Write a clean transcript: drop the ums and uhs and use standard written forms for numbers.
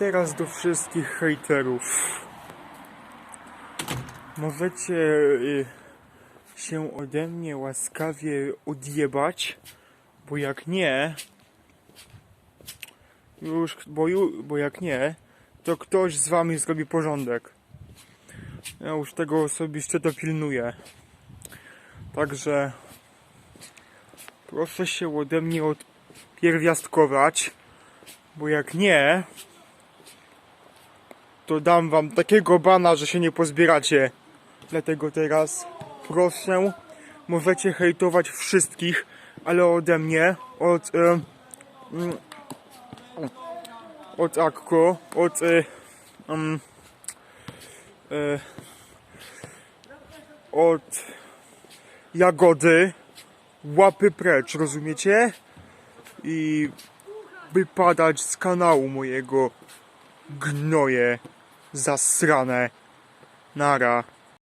teraz do wszystkich hejterów. Możecie się ode mnie łaskawie odjebać, bo jak nie, bo jak nie, to ktoś z wami zrobi porządek. Ja już tego osobiście to pilnuję. Także proszę się ode mnie odpierwiastkować, bo jak nie, to dam wam takiego bana, że się nie pozbieracie. Dlatego teraz proszę, możecie hejtować wszystkich, ale ode mnie, od Akko, od Jagody, łapy precz, rozumiecie? I wypadać z kanału mojego, gnoje zasrane. Nara.